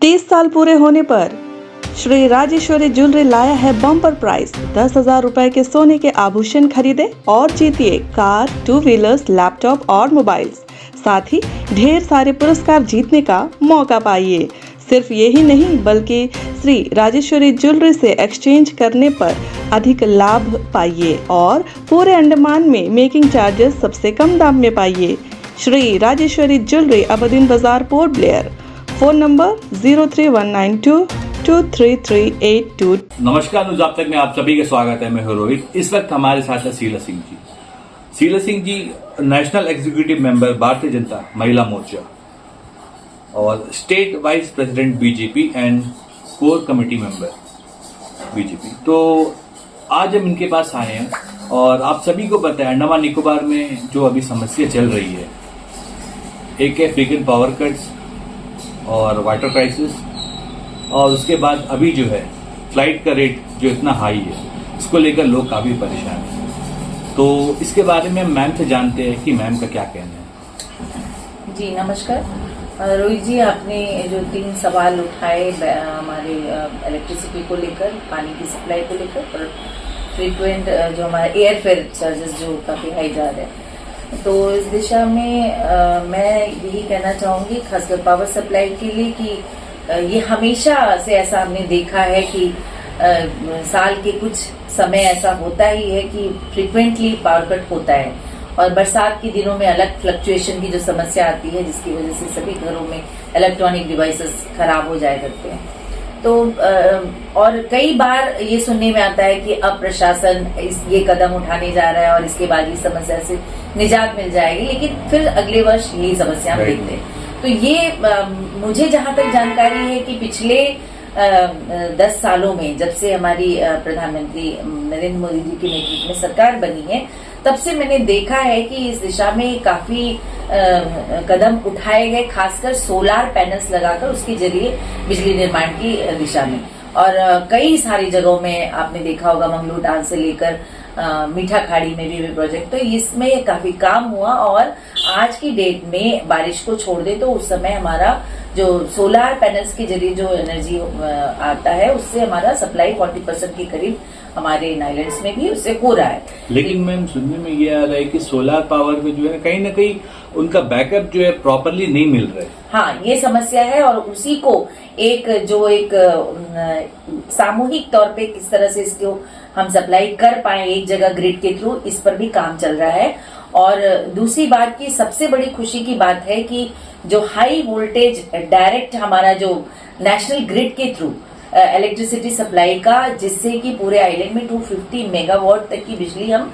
30 साल पूरे होने पर श्री राजेश्वरी ज्वेलरी लाया है बम्पर प्राइस 10,000 रुपए के सोने के आभूषण खरीदे और जीतिए कार, 2 व्हीलर्स, लैपटॉप और मोबाइल्स। साथ ही ढेर सारे पुरस्कार जीतने का मौका पाइए। सिर्फ यही नहीं बल्कि श्री राजेश्वरी ज्वेलरी से एक्सचेंज करने पर अधिक लाभ पाइए और पूरे अंडमान में मेकिंग चार्जेस सबसे कम दाम में पाइए। श्री राजेश्वरी ज्वेलरी अबदीन बाजार, पोर्ट ब्लेयर। Phone number 0319223382। नमस्कार, न्यूज आप तक में आप सभी का स्वागत है। मैं हूं रोहित। इस वक्त हमारे साथ है Sheila Singh ji. Sheila Singh ji national executive member Bharatiya Janata महिला मोर्चा और state wise president BJP and core committee member BJP. तो आज हम इनके पास आए हैं और आप सभी को पता है अंडमान निकोबार में जो अभी समस्या चल रही है, एक है फ्रीक्वेंट पावर कट्स और वाटर क्राइसिस, और उसके बाद अभी जो है फ्लाइट का रेट जो इतना हाई है, इसको लेकर लोग काफी परेशान हैं। तो इसके बारे में मैम से जानते हैं कि मैम का क्या कहना है। जी नमस्कार रोहित जी, आपने जो 3 सवाल उठाए हमारे इलेक्ट्रिसिटी को लेकर, पानी की सप्लाई को लेकर और फ्रीक्वेंट जो हमारे एयर फेयर चार्जेस जो काफी हाई जा रहे हैं, तो इस दिशा में मैं यही कहना चाहूंगी खासकर पावर सप्लाई के लिए कि ये हमेशा से ऐसा हमने देखा है कि साल के कुछ समय ऐसा होता ही है कि फ्रीक्वेंटली पावर कट होता है और बरसात के दिनों में अलग फ्लक्चुएशन की जो समस्या आती है, जिसकी वजह से सभी घरों में इलेक्ट्रॉनिक डिवाइसेस खराब हो जाया करते हैं। तो और कई बार ये सुनने में आता है कि अब प्रशासन ये कदम उठाने जा रहा है और इसके बाद इस समस्या से निजात मिल जाएगी, लेकिन फिर अगले वर्ष यही समस्या हम देखते हैं। तो ये मुझे जहां तक जानकारी है कि पिछले 10 सालों में जब से हमारी प्रधानमंत्री नरेंद्र मोदी जी के नेतृत्व में सरकार बनी है, तब से मैंने देखा है कि इस दिशा में काफी कदम उठाए गए, खासकर सोलार पैनल्स लगाकर उसके जरिए बिजली निर्माण की दिशा में। और कई सारी जगहों में आपने देखा होगा, मंगलू डांग से लेकर मीठा खाड़ी में भी प्रोजेक्ट, तो इसमें काफी काम हुआ। और आज की डेट में बारिश को छोड़ दे तो उस समय हमारा जो सोलार पैनल्स के जरिए जो एनर्जी आता है, उससे हमारा सप्लाई 40% के करीब हमारे इन आइलैंड्स में भी उससे हो रहा है। लेकिन मैम सुनने में ये आ रहा है कि सोलार पावर में जो है कहीं ना कहीं उनका बैकअप जो है प्रॉपरली नहीं मिल रहा है। हाँ, ये समस्या है और उसी को एक सामूहिक तौर पे किस तरह से इसको हम सप्लाई कर पाए एक जगह ग्रिड के थ्रू, इस पर भी काम चल रहा है। और दूसरी बात की सबसे बड़ी खुशी की बात है कि जो हाई वोल्टेज डायरेक्ट हमारा जो नेशनल ग्रिड के थ्रू इलेक्ट्रिसिटी सप्लाई का, जिससे कि पूरे आइलैंड में 250 मेगावाट तक की बिजली हम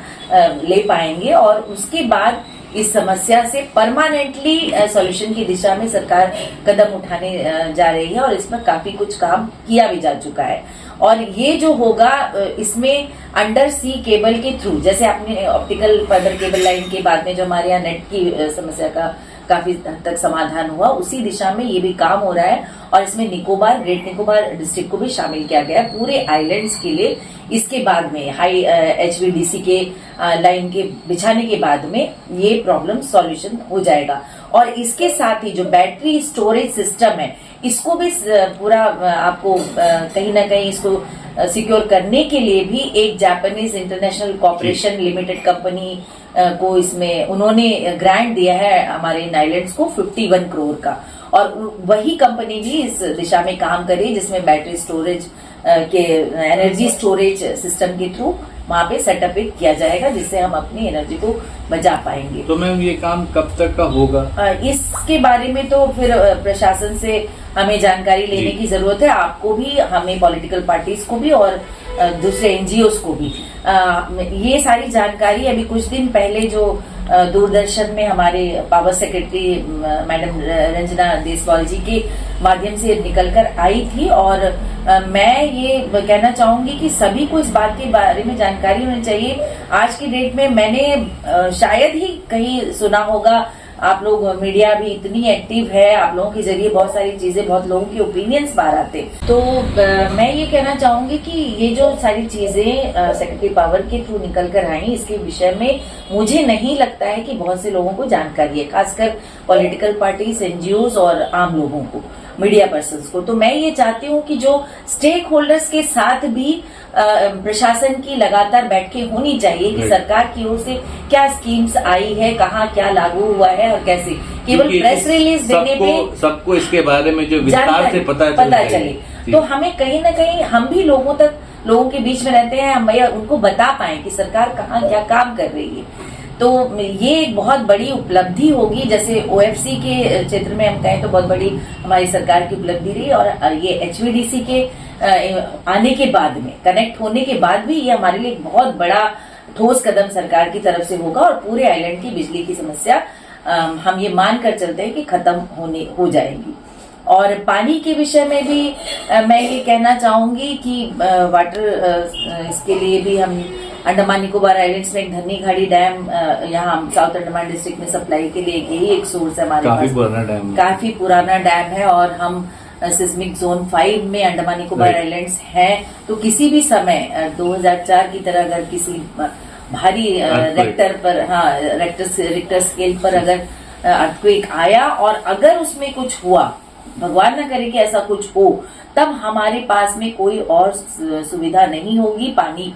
ले पाएंगे और उसके बाद इस समस्या से परमानेंटली सॉल्यूशन की दिशा में सरकार कदम उठाने जा रही है और इसमें काफी कुछ काम किया भी जा चुका है। और ये जो होगा इसमें अंडर सी केबल के थ्रू, जैसे आपने ऑप्टिकल फाइबर केबल लाइन के बाद में जो हमारे यहाँ नेट की समस्या का काफी हद तक समाधान हुआ, उसी दिशा में ये भी काम हो रहा है। और इसमें निकोबार, ग्रेट निकोबार डिस्ट्रिक्ट को भी शामिल किया गया है पूरे आइलैंड्स के लिए। इसके बाद में हाई HVDC के लाइन के बिछाने के बाद में ये प्रॉब्लम सॉल्यूशन हो जाएगा। और इसके साथ ही जो बैटरी स्टोरेज सिस्टम है, इसको भी पूरा आपको कहीं ना कहीं इसको सिक्योर करने के लिए भी एक Japanese international corporation limited company को इसमें उन्होंने ग्रांट दिया है हमारे इन आइलैंड्स को 51 करोड़ का। और वही कंपनी भी इस दिशा में काम कर रही है, जिसमें बैटरी स्टोरेज के एनर्जी स्टोरेज सिस्टम के थ्रू वहां पे सेटअप किया जाएगा, जिससे हम अपनी एनर्जी को बचा पाएंगे। तो मैम ये काम कब तक का होगा? इसके बारे में तो फिर प्रशासन से हमें जानकारी लेने की जरूरत है, आपको भी, हमें पॉलिटिकल पार्टीज को भी और दूसरे NGOs को भी। ये सारी जानकारी अभी कुछ दिन पहले जो दूरदर्शन में हमारे power secretary madam Ranjana Deswal ji के माध्यम से निकलकर आई थी। और मैं ये कहना चाहूंगी कि सभी को इस बात के बारे में जानकारी होनी चाहिए। आज की डेट में मैंने शायद ही कहीं सुना होगा, आप लोग मीडिया भी इतनी एक्टिव है, आप लोगों के जरिए बहुत सारी चीजें, बहुत लोगों के ओपिनियंस बाहर आते। तो मैं ये कहना चाहूंगी कि ये जो सारी चीजें सेक्रेटरी पावर के थ्रू निकल कर आई, इसके विषय में मुझे नहीं लगता है कि बहुत से लोगों को जानकारी है, खासकर पॉलिटिकल पार्टीज, NGOs और आम लोगों को। मीडिया पर्सन्स को। तो मैं ये चाहती हूँ कि जो स्टेक होल्डर्स के साथ भी प्रशासन की लगातार बैठकें होनी चाहिए कि सरकार की ओर से क्या स्कीम्स आई है, कहाँ क्या लागू हुआ है और कैसे। केवल प्रेस रिलीज देने पे सबको इसके बारे में जो विस्तार से पता चले तो हमें कहीं ना कहीं हम भी लोगों के बीच में रहते हैं, हम भैया उनको बता पाए कि सरकार कहाँ क्या काम कर रही है। तो ये एक बहुत बड़ी उपलब्धि होगी। जैसे ओएफसी के क्षेत्र में हम कहें तो बहुत बड़ी हमारी सरकार की उपलब्धि रही, और ये एचवीडीसी के आने के बाद में, कनेक्ट होने के बाद भी ये हमारे लिए एक बहुत बड़ा ठोस कदम सरकार की तरफ से होगा और पूरे आइलैंड की बिजली की समस्या हम ये मान कर चलते हैं कि खत्म हो जाएगी। और पानी के विषय में भी मैं ये कहना चाहूंगी कि वाटर इसके लिए भी हम अंडमान निकोबार आइलैंड्स में एक धन्नी घाड़ी डैम यहाँ साउथ अंडमान डिस्ट्रिक्ट में सप्लाई के लिए यही एक सोर्स है हमारे पास, काफी पुराना डैम है। और हम सिस्मिक जोन 5 में अंडमान निकोबार आइलैंड्स हैं, तो किसी भी समय 2004 की तरह अगर किसी भारी रिक्टर स्केल पर अगर अर्थक्वेक आया और अगर उसमें कुछ हुआ, भगवान न करे कि ऐसा कुछ हो, तब हमारे पास में कोई और सुविधा नहीं होगी, पानी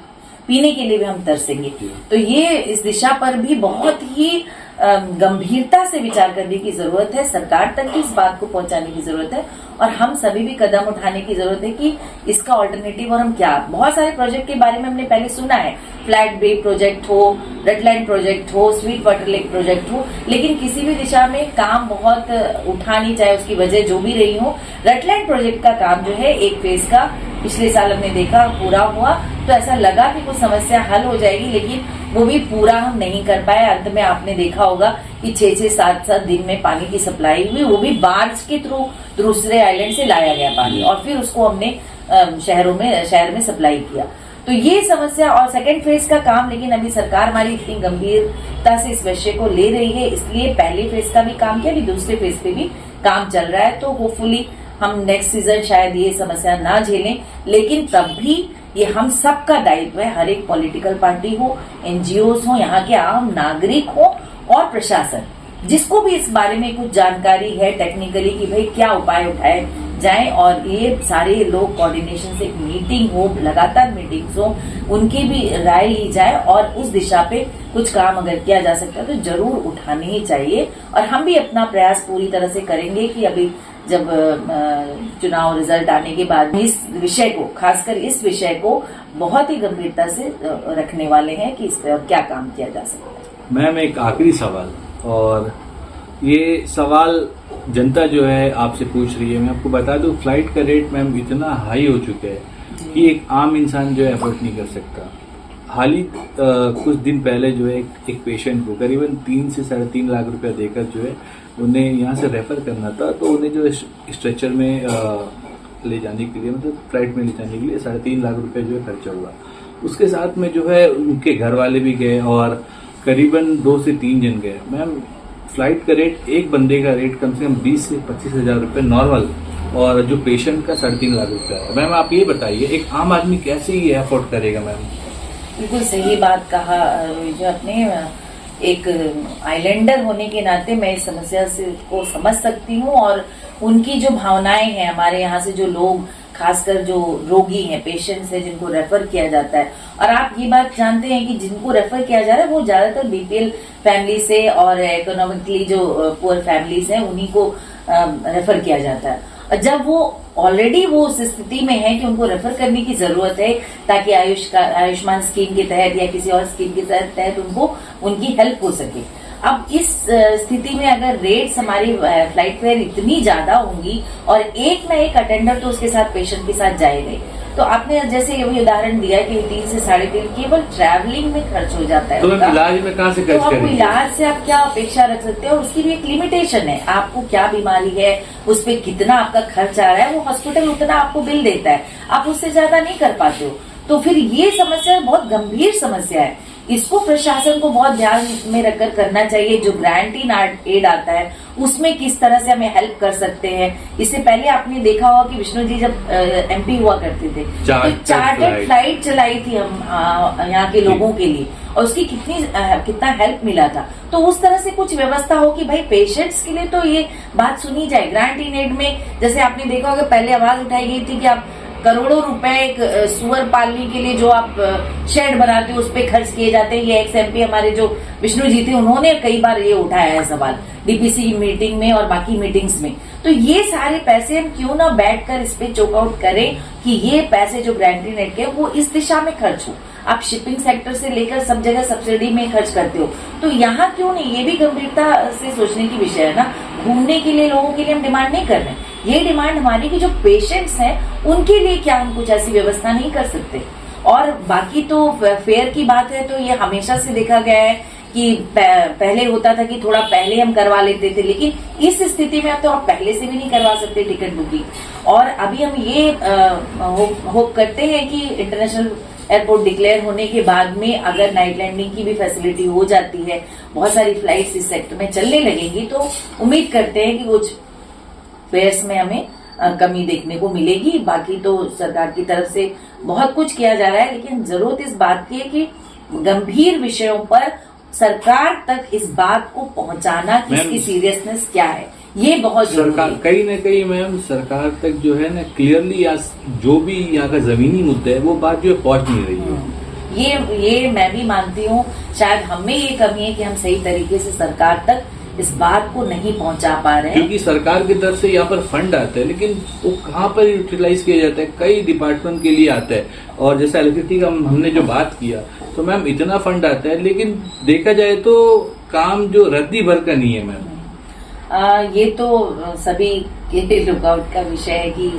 पीने के लिए भी हम तरसेंगे। तो ये इस दिशा पर भी बहुत ही गंभीरता से विचार करने की जरूरत है, सरकार तक इस बात को पहुंचाने की जरूरत है और हम सभी भी कदम उठाने की जरूरत है कि इसका ऑल्टरनेटिव और हम क्या। बहुत सारे प्रोजेक्ट के बारे में हमने पहले सुना है, फ्लैट बे प्रोजेक्ट हो, रेडलाइन प्रोजेक्ट हो, स्वीट वाटर लेक प्रोजेक्ट हो, लेकिन किसी भी दिशा में काम बहुत उठा नहीं, चाहे उसकी वजह जो भी रही हो। रेडलाइन प्रोजेक्ट का काम जो है एक फेज का पिछले साल हमने देखा पूरा हुआ, तो ऐसा लगा कि कुछ समस्या हल हो जाएगी, लेकिन वो भी पूरा हम नहीं कर पाए। अंत में आपने देखा होगा कि 6-6, 7-7 दिन में पानी की सप्लाई हुई, वो भी बार्ज के थ्रू दूसरे आइलैंड से लाया गया पानी और फिर उसको हमने शहर में सप्लाई किया। तो ये समस्या और सेकेंड फेज का काम, लेकिन अभी सरकार हमारी इतनी गंभीरता से इस विषय को ले रही है, इसलिए पहले फेज का भी काम किया, अभी दूसरे फेज पे भी काम चल रहा है। तो होपफुली हम नेक्स्ट सीजन शायद ये समस्या ना झेलें, लेकिन तब भी ये हम सबका दायित्व है, हर एक पॉलिटिकल पार्टी हो, एनजीओज हो, यहाँ के आम नागरिक हो और प्रशासन, जिसको भी इस बारे में कुछ जानकारी है टेक्निकली कि भाई क्या उपाय उठाए जाएं, और ये सारे लोग कोऑर्डिनेशन से एक मीटिंग हो, लगातार मीटिंग्स हो, उनकी भी राय ली जाए और उस दिशा पे कुछ काम अगर किया जा सकता है तो जरूर उठाने ही चाहिए। और हम भी अपना प्रयास पूरी तरह से करेंगे कि अभी जब चुनाव रिजल्ट आने के बाद इस विषय को, खासकर इस विषय को बहुत ही गंभीरता से रखने वाले हैं कि इस पर क्या काम किया जा सकता है। मैम एक आखिरी सवाल, और ये सवाल जनता जो है आपसे पूछ रही है, मैं आपको बता दूं फ्लाइट का रेट मैम इतना हाई हो चुका है कि एक आम इंसान जो है अफोर्ड नहीं कर सकता। हाल ही कुछ दिन पहले जो है एक पेशेंट को करीबन 3 से 3.5 लाख रुपया देकर जो है उन्हें यहाँ से रेफर करना था, तो उन्हें जो स्ट्रेचर में ले जाने के लिए, मतलब फ्लाइट में ले जाने के लिए 3.5 लाख रुपए जो है खर्चा हुआ। उसके साथ में जो है उनके घर वाले भी गए और करीबन 2 से 3 जन गए। मैम फ्लाइट का रेट, एक बंदे का रेट कम से कम 20 से 25 हजार रुपये नॉर्मल, और जो पेशेंट का 3.5 लाख रुपया है। मैम आप ये बताइए एक आम आदमी कैसे ये अफोर्ड करेगा? मैम बिल्कुल सही बात कहा जो आपने, एक आइलैंडर होने के नाते मैं इस समस्या से को समझ सकती हूँ और उनकी जो भावनाएं हैं, हमारे यहाँ से जो लोग, खासकर जो रोगी हैं, पेशेंट्स हैं, जिनको रेफर किया जाता है, और आप ये बात जानते हैं कि जिनको रेफर किया जा रहा है वो ज्यादातर बीपीएल फैमिली से और इकोनॉमिकली जो पुअर फैमिलीज हैं उन्हीं को रेफर किया जाता है। और जब वो ऑलरेडी वो उस स्थिति में है कि उनको रेफर करने की जरूरत है ताकि आयुष्मान स्कीम के तहत या किसी और स्कीम के तहत उनको उनकी हेल्प हो सके। अब इस स्थिति में अगर रेट्स हमारी फ्लाइट फेयर इतनी ज्यादा होंगी और एक ना एक अटेंडर तो उसके साथ, पेशेंट के साथ जाएगा, तो आपने जैसे ये उदाहरण दिया कि 3 से 3.5 केवल ट्रैवलिंग में खर्च हो जाता है। तो इलाज में कहाँ से खर्च करेंगे? तो इलाज से आप क्या अपेक्षा रख सकते हैं, और उसकी भी एक लिमिटेशन है, आपको क्या बीमारी है, उस पर कितना आपका खर्च आ रहा है, वो हॉस्पिटल उतना आपको बिल देता है, आप उससे ज्यादा नहीं कर पाते हो। तो फिर ये समस्या बहुत गंभीर समस्या है इसको प्रशासन को बहुत ध्यान में रखकर करना चाहिए। जो ग्रांट इन एड आता है उसमें किस तरह से हमें हेल्प कर सकते हैं। इससे पहले आपने देखा होगा कि विष्णु जी जब MP हुआ करते थे तो चार्टर्ड फ्लाइट चलाई थी हम यहाँ के लोगों के लिए, और उसकी कितना हेल्प मिला था। तो उस तरह से कुछ व्यवस्था हो कि भाई पेशेंट्स के लिए तो ये बात सुनी जाए। ग्रांट इन एड में जैसे आपने देखा होगा पहले आवाज उठाई गई थी कि आप करोड़ों रुपए एक सुअर पालने के लिए जो आप शेड बनाते हो उस पे खर्च किए जाते हैं। ये एक्स MP हमारे जो विष्णु जी थे उन्होंने कई बार ये उठाया है सवाल DPC मीटिंग में और बाकी मीटिंग्स में। तो ये सारे पैसे हम क्यों ना बैठकर इस पे चोक आउट करें कि ये पैसे जो ग्रांट इन एड के वो इस दिशा में खर्च हो। आप शिपिंग सेक्टर से लेकर सब जगह सब्सिडी में खर्च करते हो, तो यहाँ क्यों नहीं? ये भी गंभीरता से सोचने की विषय है ना। घूमने के लिए लोगों के लिए हम डिमांड नहीं कर रहे हैं, ये डिमांड हमारी कि जो पेशेंट्स हैं उनके लिए क्या हम कुछ ऐसी व्यवस्था नहीं कर सकते। और बाकी तो फेयर की बात है तो ये हमेशा से देखा गया है कि पहले होता था कि थोड़ा पहले हम करवा लेते थे, लेकिन इस स्थिति में अब तो आप पहले से भी नहीं करवा सकते टिकट बुकिंग। और अभी हम ये होप करते हैं कि इंटरनेशनल एयरपोर्ट डिक्लेयर होने के बाद में अगर नाइट लैंडिंग की भी फैसिलिटी हो जाती है, बहुत सारी फ्लाइट्स इस सेक्टर में चलने लगेंगी, तो उम्मीद करते हैं कि कुछ फेयर्स में हमें कमी देखने को मिलेगी। बाकी तो सरकार की तरफ से बहुत कुछ किया जा रहा है, लेकिन जरूरत इस बात की है कि गंभीर विषयों पर सरकार तक इस बात को पहुंचाना कि इसकी सीरियसनेस क्या है, ये बहुत जरूरी है। कहीं न कहीं मैम सरकार तक जो है ना क्लियरली या जो भी यहाँ का जमीनी मुद्दा है वो बात जो है पहुंच नहीं रही है। ये मैं भी मानती हूँ, शायद हमें ये कमी है कि हम सही तरीके से सरकार तक इस बात को नहीं पहुंचा पा रहे हैं। क्योंकि सरकार की तरफ से यहाँ पर फंड आता है, लेकिन वो कहाँ पर यूटिलाइज किया जाता है? कई डिपार्टमेंट के लिए आता है। और जैसे इलेक्ट्रिसिटी का हमने जो बात किया तो मैम इतना फंड आता है, लेकिन देखा जाए तो काम जो रद्दी भर का नहीं है मैम। ये तो सभी के लुकआउट का विषय है कि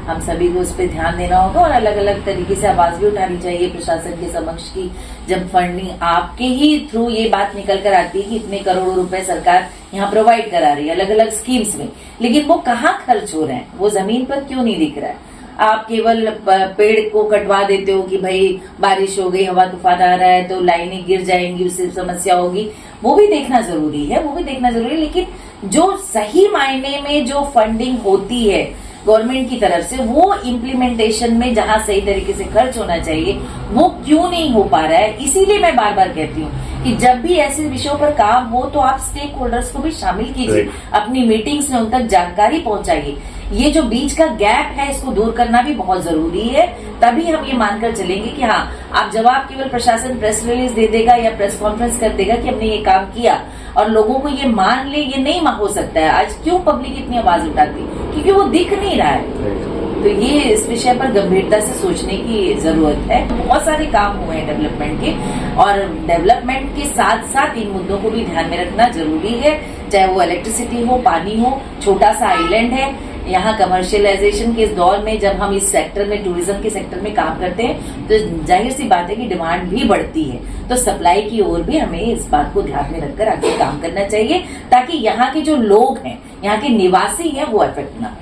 हम सभी को उस पर ध्यान देना होगा और अलग अलग तरीके से आवाज भी उठानी चाहिए प्रशासन के समक्ष की जब फंडिंग आपके ही थ्रू ये बात निकल कर आती है कि इतने करोड़ों रुपए सरकार यहाँ प्रोवाइड करा रही है अलग अलग स्कीम्स में, लेकिन वो कहाँ खर्च हो रहे हैं, वो जमीन पर क्यों नहीं दिख रहा है? आप केवल पेड़ को कटवा देते हो कि भाई बारिश हो गई, हवा तूफान आ रहा है तो लाइनें गिर जाएंगी, उससे समस्या होगी। वो भी देखना जरूरी है, लेकिन जो सही मायने में जो फंडिंग होती है गवर्नमेंट की तरफ से वो इम्प्लीमेंटेशन में जहां सही तरीके से खर्च होना चाहिए वो क्यों नहीं हो पा रहा है। इसीलिए मैं बार बार कहती हूँ कि जब भी ऐसे विषयों पर काम हो तो आप स्टेक होल्डर्स को भी शामिल कीजिए, अपनी मीटिंग्स में उन तक जानकारी पहुंचाइए। ये जो बीच का गैप है इसको दूर करना भी बहुत जरूरी है, तभी हम ये मानकर चलेंगे कि हाँ आप जवाब केवल प्रशासन प्रेस रिलीज दे देगा या प्रेस कॉन्फ्रेंस कर देगा कि हमने ये काम किया और लोगों को ये मान ले, ये नहीं हो सकता है। आज क्यों पब्लिक इतनी आवाज उठाती? क्योंकि वो दिख नहीं रहा है। तो ये इस विषय पर गंभीरता से सोचने की जरूरत है। बहुत सारे काम हुए हैं डेवलपमेंट के, और डेवलपमेंट के साथ साथ इन मुद्दों को भी ध्यान में रखना जरूरी है, चाहे वो इलेक्ट्रिसिटी हो, पानी हो। छोटा सा आइलैंड है यहाँ, कमर्शियलाइजेशन के इस दौर में जब हम इस सेक्टर में टूरिज्म के सेक्टर में काम करते हैं तो जाहिर सी बात है कि डिमांड भी बढ़ती है, तो सप्लाई की ओर भी हमें इस बात को ध्यान में रखकर आगे काम करना चाहिए ताकि यहाँ के जो लोग हैं, यहाँ के निवासी हैं, वो अफेक्ट ना।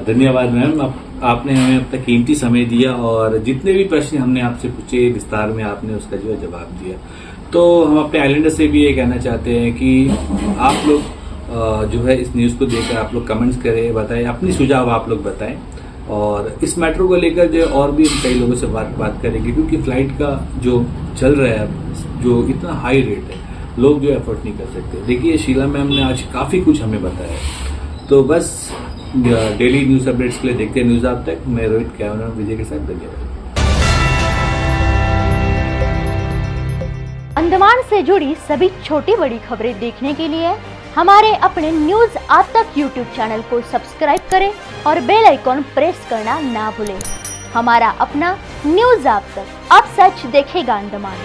धन्यवाद मैम, आपने हमें अपना कीमती समय दिया और जितने भी प्रश्न हमने आपसे पूछे विस्तार में आपने उसका जो है जवाब दिया। तो हम अपने आइलैंडर से भी ये कहना चाहते हैं कि आप लोग जो है इस न्यूज़ को देखकर आप लोग कमेंट्स करें, बताएं, अपनी सुझाव आप लोग बताएं, और इस मैटर को लेकर जो और भी हम कई लोगों से बात करेंगे, क्योंकि फ्लाइट का जो चल रहा है जो इतना हाई रेट है, लोग जो एफोर्ड नहीं कर सकते। देखिए शीला मैम ने आज काफ़ी कुछ हमें बताया। तो बस डेली न्यूज़ अपडेट्स के लिए देखते हैं न्यूज़ आप तक। मैं रोहित, कैमरा विजय के साथ, धन्यवाद। अंडमान से जुड़ी सभी छोटी बड़ी खबरें देखने के लिए हमारे अपने न्यूज आज तक यूट्यूब चैनल को सब्सक्राइब करें और बेल आइकॉन प्रेस करना ना भूलें। हमारा अपना न्यूज आज तक, अब सच देखेगा अंडमान।